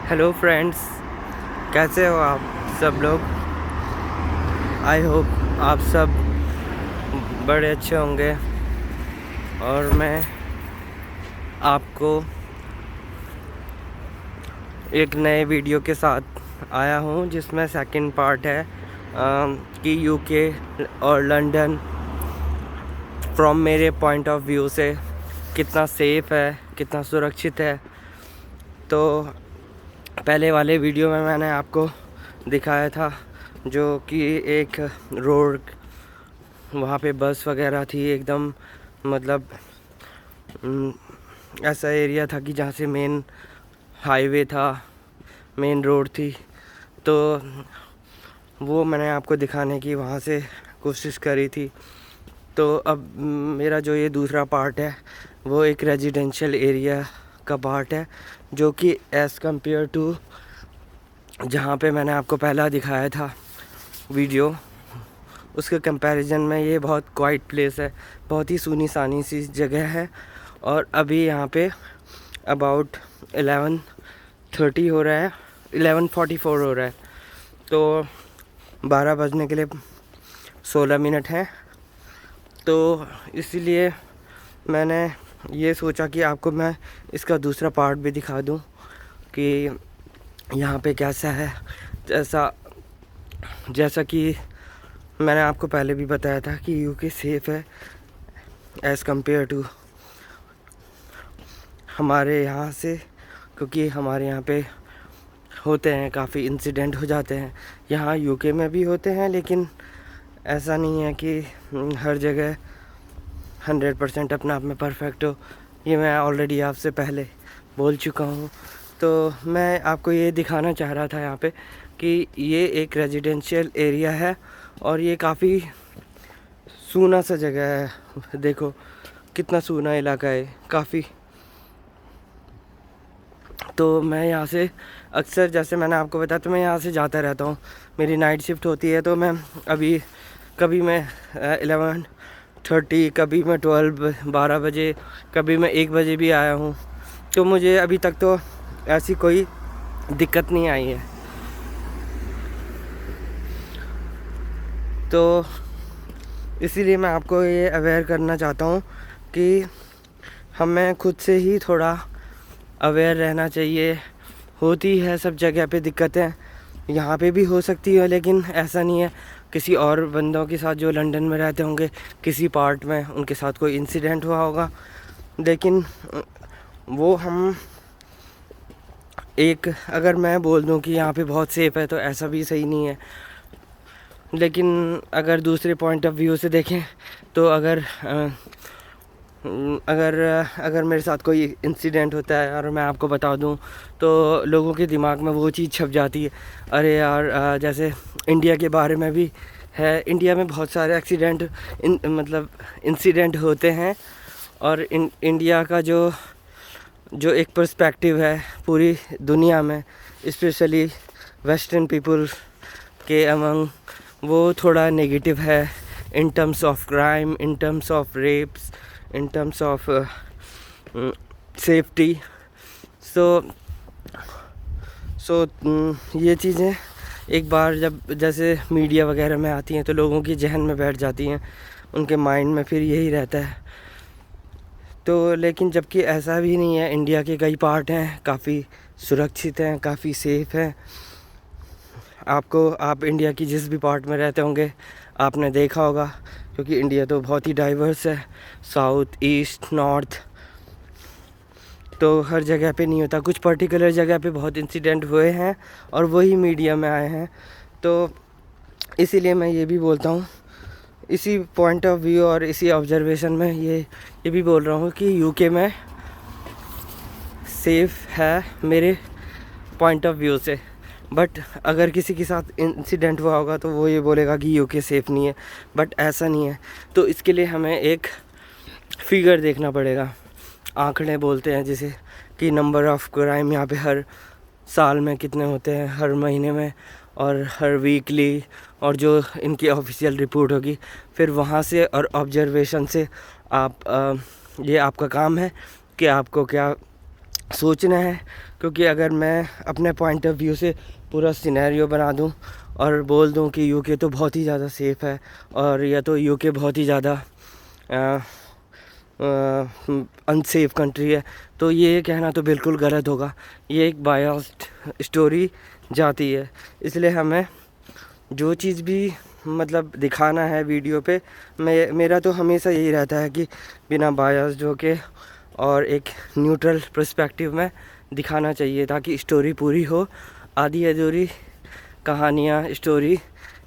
Hello friends, कैसे हो आप सब लोग। आई होप आप सब बड़े अच्छे होंगे। और मैं आपको एक नए वीडियो के साथ आया हूँ जिसमें सेकंड पार्ट है कि यूके और लंदन फ्रॉम मेरे पॉइंट ऑफ व्यू से कितना सेफ़ है, कितना सुरक्षित है। तो पहले वाले वीडियो में मैंने आपको दिखाया था जो कि एक रोड, वहाँ पे बस वगैरह थी एकदम, मतलब ऐसा एरिया था कि जहाँ से मेन हाईवे था, मेन रोड थी। तो वो मैंने आपको दिखाने की वहाँ से कोशिश करी थी। तो अब मेरा जो ये दूसरा पार्ट है वो एक रेजिडेंशियल एरिया का पार्ट है, जो कि एज़ कम्पेयर टू जहाँ पे मैंने आपको पहला दिखाया था वीडियो, उसके कंपैरिजन में ये बहुत क्वाइट प्लेस है, बहुत ही सुनी सानी सी जगह है। और अभी यहाँ पे अबाउट 11:30 हो रहा है, 11:44 हो रहा है। तो 12 बजने के लिए 16 मिनट हैं। तो इसीलिए मैंने ये सोचा कि आपको मैं इसका दूसरा पार्ट भी दिखा दूं कि यहाँ पे कैसा है। जैसा कि मैंने आपको पहले भी बताया था कि यूके सेफ़ है एज़ कम्पेयर टू हमारे यहाँ से, क्योंकि हमारे यहाँ पे होते हैं काफ़ी इंसिडेंट हो जाते हैं। यहाँ यूके में भी होते हैं, लेकिन ऐसा नहीं है कि हर जगह 100% अपने आप में परफेक्ट हो। ये मैं ऑलरेडी आपसे पहले बोल चुका हूँ। तो मैं आपको ये दिखाना चाह रहा था यहाँ पे कि ये एक रेजिडेंशियल एरिया है और ये काफ़ी सूना सा जगह है। देखो कितना सूना इलाका है काफ़ी। तो मैं यहाँ से अक्सर, जैसे मैंने आपको बताया, तो मैं यहाँ से जाता रहता हूँ। मेरी नाइट शिफ्ट होती है, तो मैं अभी कभी मैं 11:30, कभी मैं 12 बजे, कभी मैं 1 बजे भी आया हूँ। तो मुझे अभी तक तो ऐसी कोई दिक्कत नहीं आई है। तो इसीलिए मैं आपको ये अवेयर करना चाहता हूँ कि हमें खुद से ही थोड़ा अवेयर रहना चाहिए। होती है सब जगह पे दिक्कतें, यहाँ पे भी हो सकती है, लेकिन ऐसा नहीं है किसी और बंदों के साथ जो लंदन में रहते होंगे, किसी पार्ट में उनके साथ कोई इंसिडेंट हुआ होगा। लेकिन वो हम एक, अगर मैं बोल दूं कि यहाँ पे बहुत सेफ़ है तो ऐसा भी सही नहीं है। लेकिन अगर दूसरे पॉइंट ऑफ व्यू से देखें तो अगर मेरे साथ कोई इंसिडेंट होता है और मैं आपको बता दूं तो लोगों के दिमाग में वो चीज़ छप जाती है। अरे यार, जैसे इंडिया के बारे में भी है, इंडिया में बहुत सारे मतलब इंसिडेंट होते हैं। और इंडिया का जो एक पर्सपेक्टिव है पूरी दुनिया में, स्पेशली वेस्टर्न पीपल के अमंग, वो थोड़ा नेगेटिव है in terms of crime, in terms of rapes, in terms of safety. So ये चीज़ें एक बार जब जैसे मीडिया वगैरह में आती हैं तो लोगों की जहन में बैठ जाती हैं, उनके माइंड में फिर यही रहता है। तो लेकिन जबकि ऐसा भी नहीं है, इंडिया के कई पार्ट हैं काफ़ी सुरक्षित हैं, काफ़ी सेफ़ हैं। आप इंडिया की जिस भी पार्ट में रहते होंगे आपने देखा होगा, क्योंकि इंडिया तो बहुत ही डाइवर्स है, साउथ, ईस्ट, नॉर्थ। तो हर जगह पे नहीं होता, कुछ पर्टिकुलर जगह पे बहुत इंसिडेंट हुए हैं और वही मीडिया में आए हैं। तो इसीलिए मैं ये भी बोलता हूँ, इसी पॉइंट ऑफ व्यू और इसी ऑब्जर्वेशन में ये भी बोल रहा हूँ कि यूके में सेफ़ है मेरे पॉइंट ऑफ व्यू से। बट अगर किसी के साथ इंसिडेंट हुआ होगा तो वो ये बोलेगा कि यूके सेफ़ नहीं है, बट ऐसा नहीं है। तो इसके लिए हमें एक फिगर देखना पड़ेगा, आंकड़े बोलते हैं जिसे, कि नंबर ऑफ़ क्राइम यहाँ पे हर साल में कितने होते हैं, हर महीने में और हर वीकली, और जो इनकी ऑफिशियल रिपोर्ट होगी फिर वहाँ से और ऑब्जर्वेशन से आप ये आपका काम है कि आपको क्या सोचना है, क्योंकि अगर मैं अपने पॉइंट ऑफ व्यू से पूरा सिनेरियो बना दूं और बोल दूं कि यूके तो बहुत ही ज़्यादा सेफ़ है और या तो यूके बहुत ही ज़्यादा अनसेफ कंट्री है, तो ये कहना तो बिल्कुल गलत होगा। ये एक बायस्ड स्टोरी जाती है, इसलिए हमें जो चीज़ भी मतलब दिखाना है वीडियो पे, मेरा तो हमेशा यही रहता है कि बिना बायस्ड होके और एक न्यूट्रल पर्सपेक्टिव में दिखाना चाहिए, ताकि स्टोरी पूरी हो। आधी अधूरी कहानियाँ स्टोरी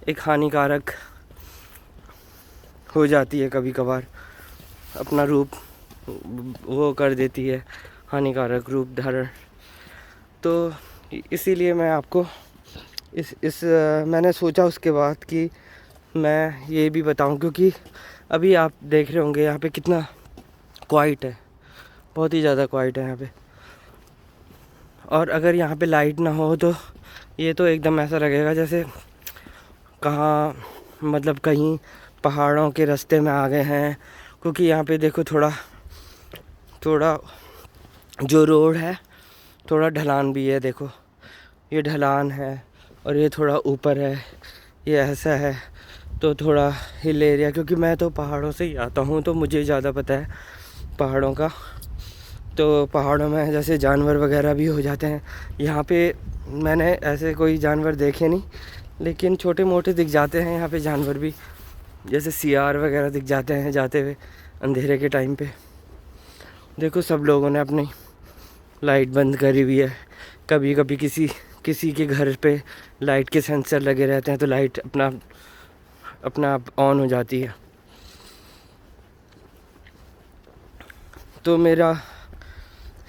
एक हानिकारक हो जाती है, कभी कभार अपना रूप वो कर देती है, हानिकारक रूप धारण। तो इसीलिए मैं आपको मैंने सोचा उसके बाद कि मैं ये भी बताऊं, क्योंकि अभी आप देख रहे होंगे यहाँ पे कितना क्वाइट है, बहुत ही ज़्यादा क्वाइट है यहाँ पे। और अगर यहाँ पे लाइट ना हो तो ये तो एकदम ऐसा लगेगा जैसे कहाँ मतलब कहीं पहाड़ों के रास्ते में आ गए हैं। क्योंकि यहाँ पे देखो थोड़ा जो रोड है थोड़ा ढलान भी है, देखो ये ढलान है और ये थोड़ा ऊपर है, ये ऐसा है। तो थोड़ा हिल एरिया, क्योंकि मैं तो पहाड़ों से ही आता हूँ तो मुझे ज़्यादा पता है पहाड़ों का। तो पहाड़ों में जैसे जानवर वगैरह भी हो जाते हैं। यहाँ पे मैंने ऐसे कोई जानवर देखे नहीं, लेकिन छोटे मोटे दिख जाते हैं यहाँ पे जानवर भी, जैसे सियार वगैरह दिख जाते हैं जाते हुए अंधेरे के टाइम पे। देखो सब लोगों ने अपनी लाइट बंद करी हुई है। कभी कभी किसी के घर पे लाइट के सेंसर लगे रहते हैं तो लाइट अपना आप ऑन हो जाती है। तो मेरा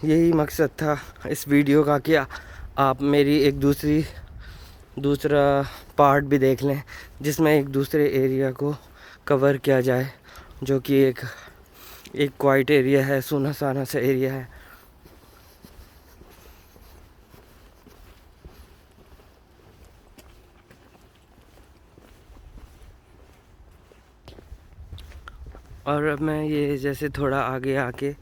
यही मकसद था इस वीडियो का कि आप मेरी एक दूसरा पार्ट भी देख लें, जिसमें एक दूसरे एरिया को कवर किया जाए, जो कि एक क्वाइट एरिया है, सुना साना सा एरिया है। और अब मैं ये जैसे थोड़ा आगे आके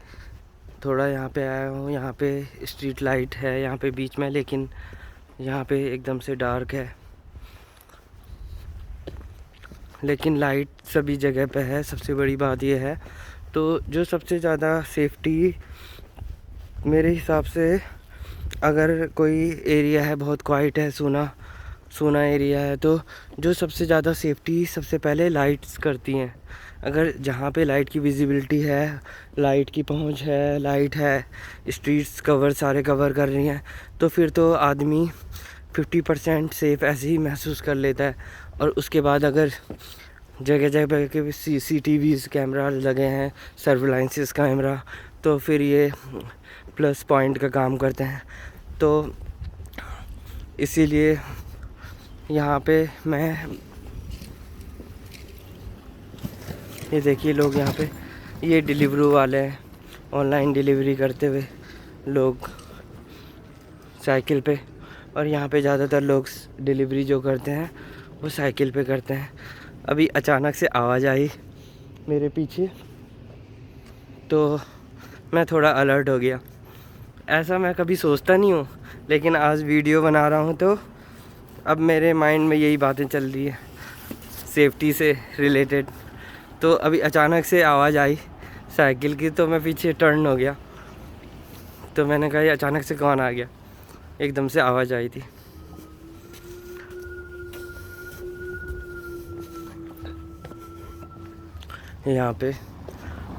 थोड़ा यहाँ पे आया हूँ। यहाँ पे स्ट्रीट लाइट है यहाँ पे बीच में, लेकिन यहाँ पे एकदम से डार्क है, लेकिन लाइट सभी जगह पे है। सबसे बड़ी बात ये है। तो जो सबसे ज़्यादा सेफ्टी मेरे हिसाब से, अगर कोई एरिया है बहुत क्वाइट है, सूना एरिया है, तो जो सबसे ज़्यादा सेफ्टी सबसे पहले लाइट्स करती हैं। अगर जहाँ पे लाइट की विजिबिलिटी है, लाइट की पहुँच है, लाइट है, स्ट्रीट्स सारे कवर कर रही हैं, तो फिर तो आदमी 50% सेफ़ ऐसे ही महसूस कर लेता है। और उसके बाद अगर जगह जगह के CCTVs कैमरा लगे हैं, सर्विलांसेस कैमरा, तो फिर ये प्लस पॉइंट का काम करते हैं। तो इसीलिए यहाँ पे मैं ये देखिए लोग यहाँ पे ये डिलीवरी वाले हैं, ऑनलाइन डिलीवरी करते हुए लोग साइकिल पे। और यहाँ पे ज़्यादातर लोग डिलीवरी जो करते हैं वो साइकिल पे करते हैं। अभी अचानक से आवाज़ आई मेरे पीछे तो मैं थोड़ा अलर्ट हो गया। ऐसा मैं कभी सोचता नहीं हूँ, लेकिन आज वीडियो बना रहा हूँ तो अब मेरे माइंड में यही बातें चल रही है सेफ्टी से रिलेटेड। तो अभी अचानक से आवाज़ आई साइकिल की, तो मैं पीछे टर्न हो गया। तो मैंने कहा ये अचानक से कौन आ गया, एकदम से आवाज़ आई थी। यहाँ पे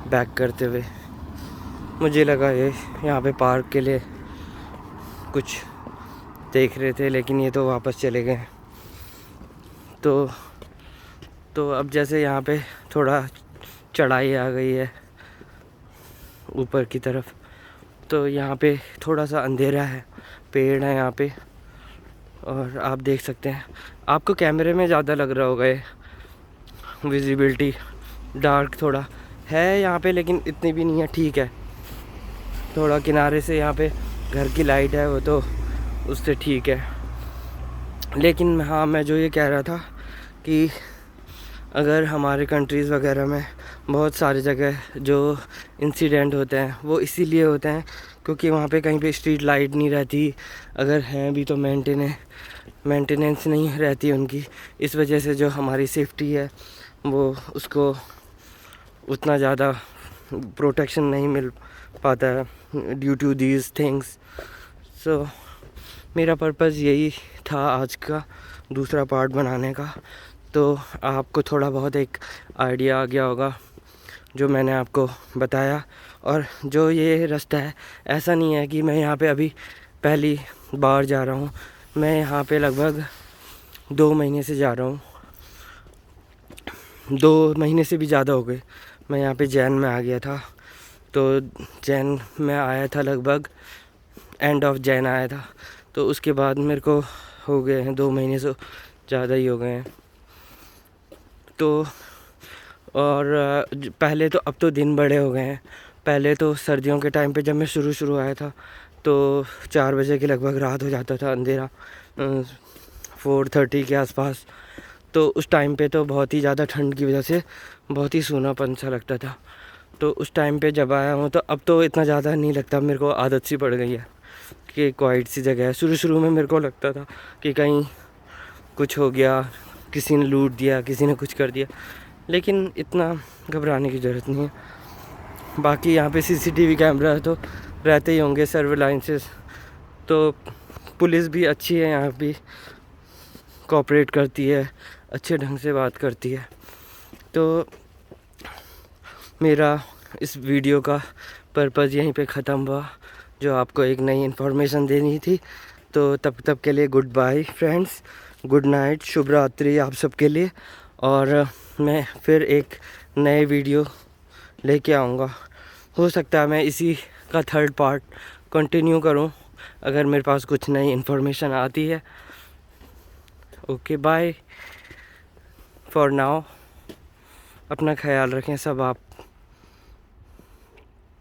बैक करते हुए मुझे लगा ये यहाँ पे पार्क के लिए कुछ देख रहे थे, लेकिन ये तो वापस चले गए। तो अब जैसे यहाँ पे थोड़ा चढ़ाई आ गई है ऊपर की तरफ, तो यहाँ पे थोड़ा सा अंधेरा है, पेड़ है यहाँ पे, और आप देख सकते हैं। आपको कैमरे में ज़्यादा लग रहा होगा ये विजिबिलिटी, डार्क थोड़ा है यहाँ पे, लेकिन इतनी भी नहीं है, ठीक है। थोड़ा किनारे से यहाँ पे घर की लाइट है वो तो उससे ठीक है। लेकिन हाँ, मैं जो ये कह रहा था कि अगर हमारे कंट्रीज़ वगैरह में बहुत सारी जगह जो इंसिडेंट होते हैं वो इसीलिए होते हैं क्योंकि वहाँ पे कहीं पे स्ट्रीट लाइट नहीं रहती, अगर हैं भी तो मेंटेनेंस नहीं रहती उनकी। इस वजह से जो हमारी सेफ्टी है वो उसको उतना ज़्यादा प्रोटेक्शन नहीं मिल पाता है ड्यू टू दीज थिंग्स। सो मेरा पर्पज़ यही था आज का दूसरा पार्ट बनाने का। तो आपको थोड़ा बहुत एक आइडिया आ गया होगा जो मैंने आपको बताया। और जो ये रास्ता है, ऐसा नहीं है कि मैं यहाँ पे अभी पहली बार जा रहा हूँ, मैं यहाँ पे लगभग 2 महीने से जा रहा हूँ, 2 महीने से भी ज़्यादा हो गए। मैं यहाँ पे जैन में आ गया था, तो जैन में आया था लगभग एंड ऑफ जैन आया था, तो उसके बाद मेरे को हो गए हैं 2 महीने से ज़्यादा ही हो गए हैं। तो और पहले तो, अब तो दिन बड़े हो गए हैं। पहले तो सर्दियों के टाइम पे जब मैं शुरू आया था तो 4 बजे के लगभग रात हो जाता था, अंधेरा 4:30 के आसपास। तो उस टाइम पे तो बहुत ही ज़्यादा ठंड की वजह से बहुत ही सूनापन सा लगता था। तो उस टाइम पे जब आया हूँ तो अब तो इतना ज़्यादा नहीं लगता, मेरे को आदत सी पड़ गई है कि क्वाइट सी जगह है। शुरू में मेरे को लगता था कि कहीं कुछ हो गया, किसी ने लूट दिया, किसी ने कुछ कर दिया, लेकिन इतना घबराने की ज़रूरत नहीं है। बाकी यहाँ पे CCTV कैमरा तो रहते ही होंगे, सर्विलांसेस, तो पुलिस भी अच्छी है यहाँ भी, कोऑपरेट करती है, अच्छे ढंग से बात करती है। तो मेरा इस वीडियो का पर्पज़ यहीं पे ख़त्म हुआ, जो आपको एक नई इन्फॉर्मेशन देनी थी। तो तब के लिए good bye friends, good night, शुभ रात्रि आप सबके लिए। और मैं फिर एक नए वीडियो लेके आऊँगा। हो सकता है मैं इसी का 3rd पार्ट कंटिन्यू करूँ अगर मेरे पास कुछ नई इन्फॉर्मेशन आती है। ओके बाय फॉर नाउ, अपना ख्याल रखें सब आप।